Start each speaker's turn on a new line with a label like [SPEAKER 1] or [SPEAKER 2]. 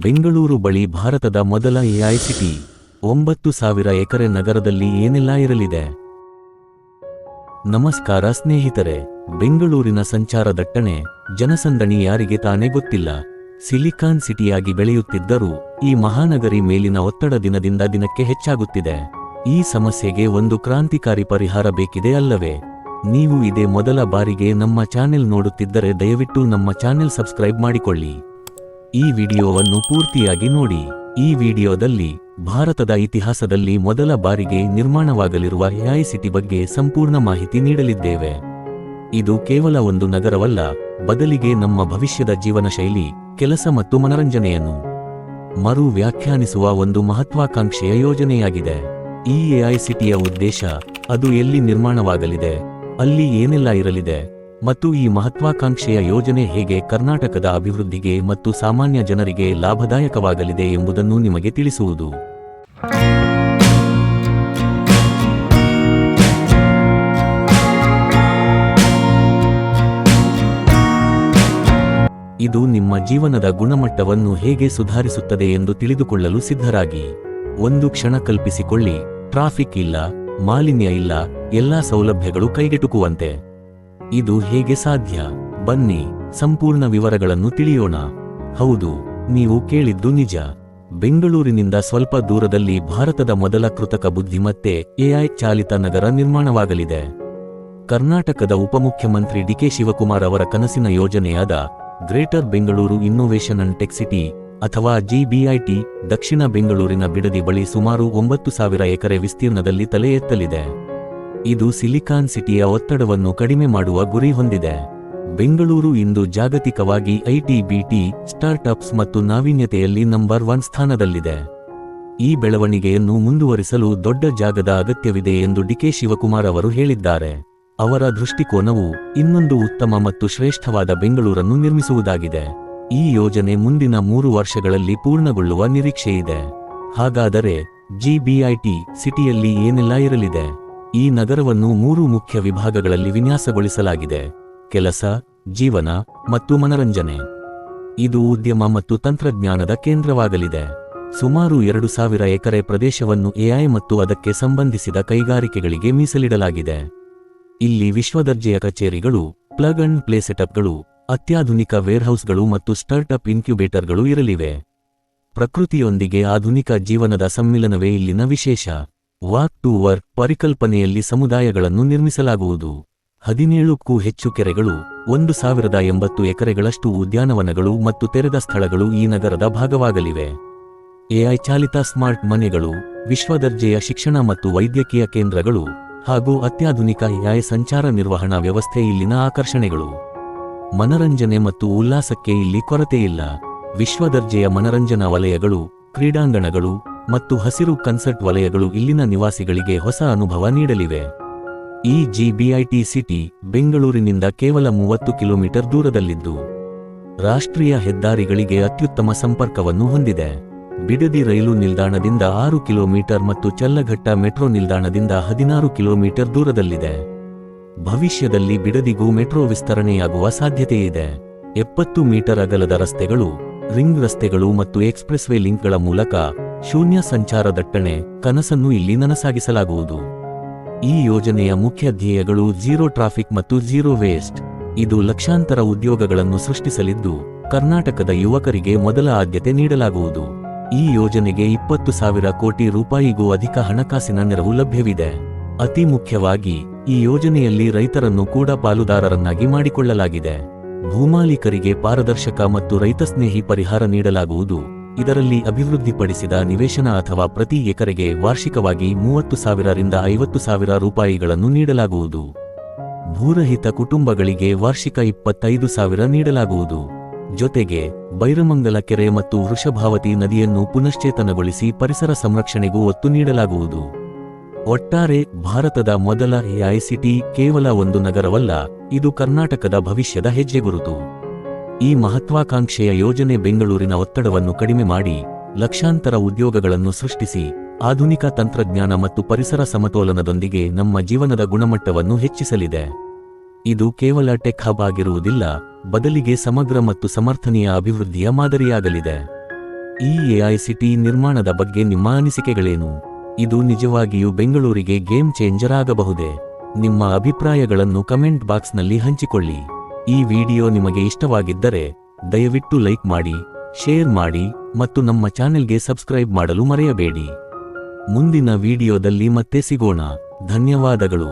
[SPEAKER 1] ಬೆಂಗಳೂರು ಬಳಿ ಭಾರತದ ಮೊದಲ ಎಐ ಸಿಟಿ. 9,000 ಎಕರೆ ನಗರದಲ್ಲಿ ಏನೆಲ್ಲ ಇರಲಿದೆ? ನಮಸ್ಕಾರ ಸ್ನೇಹಿತರೆ. ಬೆಂಗಳೂರಿನ ಸಂಚಾರ ದಟ್ಟಣೆ, ಜನಸಂದಣಿ ಯಾರಿಗೆ ತಾನೇ ಗೊತ್ತಿಲ್ಲ. ಸಿಲಿಕಾನ್ ಸಿಟಿಯಾಗಿ ಬೆಳೆಯುತ್ತಿದ್ದರೂ ಈ ಮಹಾನಗರಿ ಮೇಲಿನ ಒತ್ತಡ ದಿನದಿಂದ ದಿನಕ್ಕೆ ಹೆಚ್ಚಾಗುತ್ತಿದೆ. ಈ ಸಮಸ್ಯೆಗೆ ಒಂದು ಕ್ರಾಂತಿಕಾರಿ ಪರಿಹಾರ ಬೇಕಿದೆ ಅಲ್ಲವೇ? ನೀವು ಇದೇ ಮೊದಲ ಬಾರಿಗೆ ನಮ್ಮ ಚಾನೆಲ್ ನೋಡುತ್ತಿದ್ದರೆ ದಯವಿಟ್ಟು ನಮ್ಮ ಚಾನೆಲ್ ಸಬ್ಸ್ಕ್ರೈಬ್ ಮಾಡಿಕೊಳ್ಳಿ. ಈ ವಿಡಿಯೋವನ್ನು ಪೂರ್ತಿಯಾಗಿ ನೋಡಿ. ಈ ವಿಡಿಯೋದಲ್ಲಿ ಭಾರತದ ಇತಿಹಾಸದಲ್ಲಿ ಮೊದಲ ಬಾರಿಗೆ ನಿರ್ಮಾಣವಾಗಲಿರುವ ಎಐ ಸಿಟಿ ಬಗ್ಗೆ ಸಂಪೂರ್ಣ ಮಾಹಿತಿ ನೀಡಲಿದ್ದೇವೆ. ಇದು ಕೇವಲ ಒಂದು ನಗರವಲ್ಲ, ಬದಲಿಗೆ ನಮ್ಮ ಭವಿಷ್ಯದ ಜೀವನ ಶೈಲಿ, ಕೆಲಸ ಮತ್ತು ಮನರಂಜನೆಯನ್ನು ಮರು ವ್ಯಾಖ್ಯಾನಿಸುವ ಒಂದು ಮಹತ್ವಾಕಾಂಕ್ಷೆಯ ಯೋಜನೆಯಾಗಿದೆ. ಈ ಎಐ ಸಿಟಿಯ ಉದ್ದೇಶ, ಅದು ಎಲ್ಲಿ ನಿರ್ಮಾಣವಾಗಲಿದೆ, ಅಲ್ಲಿ ಏನೆಲ್ಲ ಇರಲಿದೆ, ಮತ್ತು ಈ ಮಹತ್ವಾಕಾಂಕ್ಷೆಯ ಯೋಜನೆ ಹೇಗೆ ಕರ್ನಾಟಕದ ಅಭಿವೃದ್ಧಿಗೆ ಮತ್ತು ಸಾಮಾನ್ಯ ಜನರಿಗೆ ಲಾಭದಾಯಕವಾಗಲಿದೆ ಎಂಬುದನ್ನು ನಿಮಗೆ ತಿಳಿಸುವುದು. ಇದು ನಿಮ್ಮ ಜೀವನದ ಗುಣಮಟ್ಟವನ್ನು ಹೇಗೆ ಸುಧಾರಿಸುತ್ತದೆ ಎಂದು ತಿಳಿದುಕೊಳ್ಳಲು ಸಿದ್ಧರಾಗಿ. ಒಂದು ಕ್ಷಣ ಕಲ್ಪಿಸಿಕೊಳ್ಳಿ, ಟ್ರಾಫಿಕ್ ಇಲ್ಲ, ಮಾಲಿನ್ಯ ಇಲ್ಲ, ಎಲ್ಲಾ ಸೌಲಭ್ಯಗಳು ಕೈಗೆಟುಕುವಂತೆ. ಇದು ಹೇಗೆ ಸಾಧ್ಯ? ಬನ್ನಿ, ಸಂಪೂರ್ಣ ವಿವರಗಳನ್ನು ತಿಳಿಯೋಣ. ಹೌದು, ನೀವು ಕೇಳಿದ್ದು ನಿಜ. ಬೆಂಗಳೂರಿನಿಂದ ಸ್ವಲ್ಪ ದೂರದಲ್ಲಿ ಭಾರತದ ಮೊದಲ ಕೃತಕ ಬುದ್ಧಿಮತ್ತೆ ಎಐ ಚಾಲಿತ ನಗರ ನಿರ್ಮಾಣವಾಗಲಿದೆ. ಕರ್ನಾಟಕದ ಉಪಮುಖ್ಯಮಂತ್ರಿ ಡಿಕೆ ಶಿವಕುಮಾರ್ ಅವರ ಕನಸಿನ ಯೋಜನೆಯಾದ greater Bengaluru innovation and tech city ಅಥವಾ GBIT ದಕ್ಷಿಣ ಬೆಂಗಳೂರಿನ ಬಿಡದಿ ಬಳಿ ಸುಮಾರು 9,000 ಎಕರೆ ವಿಸ್ತೀರ್ಣದಲ್ಲಿ ತಲೆ ಎತ್ತಲಿದೆ. ಇದು ಸಿಲಿಕಾನ್ ಸಿಟಿಯ ಒತ್ತಡವನ್ನು ಕಡಿಮೆ ಮಾಡುವ ಗುರಿ ಹೊಂದಿದೆ. ಬೆಂಗಳೂರು ಇಂದು ಜಾಗತಿಕವಾಗಿ IT-BT ಸ್ಟಾರ್ಟ್ಅಪ್ಸ್ ಮತ್ತು ನಾವೀನ್ಯತೆಯಲ್ಲಿ ನಂಬರ್ 1 ಸ್ಥಾನದಲ್ಲಿದೆ. ಈ ಬೆಳವಣಿಗೆಯನ್ನು ಮುಂದುವರಿಸಲು ದೊಡ್ಡ ಜಾಗದ ಅಗತ್ಯವಿದೆ ಎಂದು ಡಿಕೆ ಶಿವಕುಮಾರ್ ಅವರು ಹೇಳಿದ್ದಾರೆ. ಅವರ ದೃಷ್ಟಿಕೋನವು ಇನ್ನೊಂದು ಉತ್ತಮ ಮತ್ತು ಶ್ರೇಷ್ಠವಾದ ಬೆಂಗಳೂರನ್ನು ನಿರ್ಮಿಸುವುದಾಗಿದೆ. ಈ ಯೋಜನೆ ಮುಂದಿನ 3 ವರ್ಷಗಳಲ್ಲಿ ಪೂರ್ಣಗೊಳ್ಳುವ ನಿರೀಕ್ಷೆಯಿದೆ. ಹಾಗಾದರೆ GBIT ಸಿಟಿಯಲ್ಲಿ ಏನೆಲ್ಲ ಇರಲಿದೆ? ಈ ನಗರವನ್ನು 3 ಮುಖ್ಯ ವಿಭಾಗಗಳಲ್ಲಿ ವಿನ್ಯಾಸಗೊಳಿಸಲಾಗಿದೆ: ಕೆಲಸ, ಜೀವನ ಮತ್ತು ಮನರಂಜನೆ. ಇದು ಉದ್ಯಮ ಮತ್ತು ತಂತ್ರಜ್ಞಾನದ ಕೇಂದ್ರವಾಗಲಿದೆ. ಸುಮಾರು 2,000 ಎಕರೆ ಪ್ರದೇಶವನ್ನು ಎಐ ಮತ್ತು ಅದಕ್ಕೆ ಸಂಬಂಧಿಸಿದ ಕೈಗಾರಿಕೆಗಳಿಗೆ ಮೀಸಲಿಡಲಾಗಿದೆ. ಇಲ್ಲಿ ವಿಶ್ವದರ್ಜೆಯ ಕಚೇರಿಗಳು, ಪ್ಲಗ್ ಅಂಡ್ ಪ್ಲೇ ಸೆಟಪ್ಗಳು, ಅತ್ಯಾಧುನಿಕ ವೇರ್ಹೌಸ್ಗಳು ಮತ್ತು ಸ್ಟಾರ್ಟ್ಅಪ್ ಇನ್ಕ್ಯುಬೇಟರ್ಗಳು ಇರಲಿವೆ. ಪ್ರಕೃತಿಯೊಂದಿಗೆ ಆಧುನಿಕ ಜೀವನದ ಸಮ್ಮಿಲನವೇ ಇಲ್ಲಿನ ವಿಶೇಷ. ವಾಕ್ ಟು ವರ್ಕ್ ಪರಿಕಲ್ಪನೆಯಲ್ಲಿ ಸಮುದಾಯಗಳನ್ನು ನಿರ್ಮಿಸಲಾಗುವುದು. 17ಕ್ಕೂ ಹೆಚ್ಚು ಕೆರೆಗಳು, 1,080 ಎಕರೆಗಳಷ್ಟು ಉದ್ಯಾನವನಗಳು ಮತ್ತು ತೆರೆದ ಸ್ಥಳಗಳು ಈ ನಗರದ ಭಾಗವಾಗಲಿವೆ. ಎಐ ಚಾಲಿತ ಸ್ಮಾರ್ಟ್ ಮನೆಗಳು, ವಿಶ್ವದರ್ಜೆಯ ಶಿಕ್ಷಣ ಮತ್ತು ವೈದ್ಯಕೀಯ ಕೇಂದ್ರಗಳು, ಹಾಗೂ ಅತ್ಯಾಧುನಿಕ ಎಐ ಸಂಚಾರ ನಿರ್ವಹಣಾ ವ್ಯವಸ್ಥೆ ಇಲ್ಲಿನ ಆಕರ್ಷಣೆಗಳು. ಮನರಂಜನೆ ಮತ್ತು ಉಲ್ಲಾಸಕ್ಕೆ ಇಲ್ಲಿ ಕೊರತೆಯಿಲ್ಲ. ವಿಶ್ವದರ್ಜೆಯ ಮನರಂಜನಾ ವಲಯಗಳು, ಕ್ರೀಡಾಂಗಣಗಳು ಮತ್ತು ಹಸಿರು ಕನ್ಸರ್ಟ್ ವಲಯಗಳು ಇಲ್ಲಿನ ನಿವಾಸಿಗಳಿಗೆ ಹೊಸ ಅನುಭವ ನೀಡಲಿವೆ. ಈ GBIT ಸಿಟಿ ಬೆಂಗಳೂರಿನಿಂದ ಕೇವಲ 30 ಕಿಲೋಮೀಟರ್ ದೂರದಲ್ಲಿದ್ದು, ರಾಷ್ಟ್ರೀಯ ಹೆದ್ದಾರಿಗಳಿಗೆ ಅತ್ಯುತ್ತಮ ಸಂಪರ್ಕವನ್ನು ಹೊಂದಿದೆ. ಬಿಡದಿ ರೈಲು ನಿಲ್ದಾಣದಿಂದ 6 ಕಿಲೋಮೀಟರ್ ಮತ್ತು ಚಲ್ಲಘಟ್ಟ ಮೆಟ್ರೋ ನಿಲ್ದಾಣದಿಂದ 16 ಕಿಲೋಮೀಟರ್ ದೂರದಲ್ಲಿದೆ. ಭವಿಷ್ಯದಲ್ಲಿ ಬಿಡದಿಗೂ ಮೆಟ್ರೋ ವಿಸ್ತರಣೆಯಾಗುವ ಸಾಧ್ಯತೆಯಿದೆ. 70 ಮೀಟರ್ ಅಗಲದ ರಸ್ತೆಗಳು, ರಿಂಗ್ ರಸ್ತೆಗಳು ಮತ್ತು ಎಕ್ಸ್ಪ್ರೆಸ್ವೇ ಲಿಂಕ್ಗಳ ಮೂಲಕ ಶೂನ್ಯ ಸಂಚಾರ ದಟ್ಟಣೆ ಕನಸನ್ನು ಇಲ್ಲಿ ನನಸಾಗಿಸಲಾಗುವುದು. ಈ ಯೋಜನೆಯ ಮುಖ್ಯ ಧ್ಯೇಯಗಳು ಝೀರೋ ಟ್ರಾಫಿಕ್ ಮತ್ತು ಝೀರೋ ವೇಸ್ಟ್. ಇದು ಲಕ್ಷಾಂತರ ಉದ್ಯೋಗಗಳನ್ನು ಸೃಷ್ಟಿಸಲಿದ್ದು, ಕರ್ನಾಟಕದ ಯುವಕರಿಗೆ ಮೊದಲ ಆದ್ಯತೆ ನೀಡಲಾಗುವುದು. ಈ ಯೋಜನೆಗೆ 20,000 ಕೋಟಿ ರೂಪಾಯಿಗೂ ಅಧಿಕ ಹಣಕಾಸಿನ ನೆರವು ಲಭ್ಯವಿದೆ. ಅತಿ ಮುಖ್ಯವಾಗಿ, ಈ ಯೋಜನೆಯಲ್ಲಿ ರೈತರನ್ನು ಕೂಡ ಪಾಲುದಾರರನ್ನಾಗಿ ಮಾಡಿಕೊಳ್ಳಲಾಗಿದೆ. ಭೂಮಾಲೀಕರಿಗೆ ಪಾರದರ್ಶಕ ಮತ್ತು ರೈತಸ್ನೇಹಿ ಪರಿಹಾರ ನೀಡಲಾಗುವುದು. ಇದರಲ್ಲಿ ಅಭಿವೃದ್ಧಿಪಡಿಸಿದ ನಿವೇಶನ ಅಥವಾ ಪ್ರತಿ ಎಕರೆಗೆ ವಾರ್ಷಿಕವಾಗಿ 30,000 ರಿಂದ 50,000 ರೂಪಾಯಿಗಳನ್ನು ನೀಡಲಾಗುವುದು. ಭೂರಹಿತ ಕುಟುಂಬಗಳಿಗೆ ವಾರ್ಷಿಕ 25,000 ನೀಡಲಾಗುವುದು. ಜೊತೆಗೆ ಬೈರಮಂಗಲ ಕೆರೆ ಮತ್ತು ವೃಷಭಾವತಿ ನದಿಯನ್ನು ಪುನಶ್ಚೇತನಗೊಳಿಸಿ ಪರಿಸರ ಸಂರಕ್ಷಣೆಗೂ ಒತ್ತು ನೀಡಲಾಗುವುದು. ಒಟ್ಟಾರೆ ಭಾರತದ ಮೊದಲ ಎಐ ಸಿಟಿ ಕೇವಲ ಒಂದು ನಗರವಲ್ಲ, ಇದು ಕರ್ನಾಟಕದ ಭವಿಷ್ಯದ ಹೆಜ್ಜೆಗುರುತು. ಈ ಮಹತ್ವಾಕಾಂಕ್ಷೆಯ ಯೋಜನೆ ಬೆಂಗಳೂರಿನ ಒತ್ತಡವನ್ನು ಕಡಿಮೆ ಮಾಡಿ, ಲಕ್ಷಾಂತರ ಉದ್ಯೋಗಗಳನ್ನು ಸೃಷ್ಟಿಸಿ, ಆಧುನಿಕ ತಂತ್ರಜ್ಞಾನ ಮತ್ತು ಪರಿಸರ ಸಮತೋಲನದೊಂದಿಗೆ ನಮ್ಮ ಜೀವನದ ಗುಣಮಟ್ಟವನ್ನು ಹೆಚ್ಚಿಸಲಿದೆ. ಇದು ಕೇವಲ ಟೆಕ್ ಹಬ್ ಆಗಿರುವುದಿಲ್ಲ, ಬದಲಿಗೆ ಸಮಗ್ರ ಮತ್ತು ಸಮರ್ಥನೀಯ ಅಭಿವೃದ್ಧಿಯ ಮಾದರಿಯಾಗಲಿದೆ. ಈ ಎಐ ಸಿಟಿ ನಿರ್ಮಾಣದ ಬಗ್ಗೆ ನಿಮ್ಮ ಅನಿಸಿಕೆಗಳೇನು? ಇದು ನಿಜವಾಗಿಯೂ ಬೆಂಗಳೂರಿಗೆ ಗೇಮ್ ಚೇಂಜರ್ ಆಗಬಹುದೇ? ನಿಮ್ಮ ಅಭಿಪ್ರಾಯಗಳನ್ನು ಕಮೆಂಟ್ ಬಾಕ್ಸ್ನಲ್ಲಿ ಹಂಚಿಕೊಳ್ಳಿ. ಈ ವಿಡಿಯೋ ನಿಮಗೆ ಇಷ್ಟವಾಗಿದ್ದರೆ ದಯವಿಟ್ಟು ಲೈಕ್ ಮಾಡಿ, ಶೇರ್ ಮಾಡಿ ಮತ್ತು ನಮ್ಮ ಚಾನೆಲ್ಗೆ ಸಬ್ಸ್ಕ್ರೈಬ್ ಮಾಡಲು ಮರೆಯಬೇಡಿ. ಮುಂದಿನ ವಿಡಿಯೋದಲ್ಲಿ ಮತ್ತೆ ಸಿಗೋಣ. ಧನ್ಯವಾದಗಳು.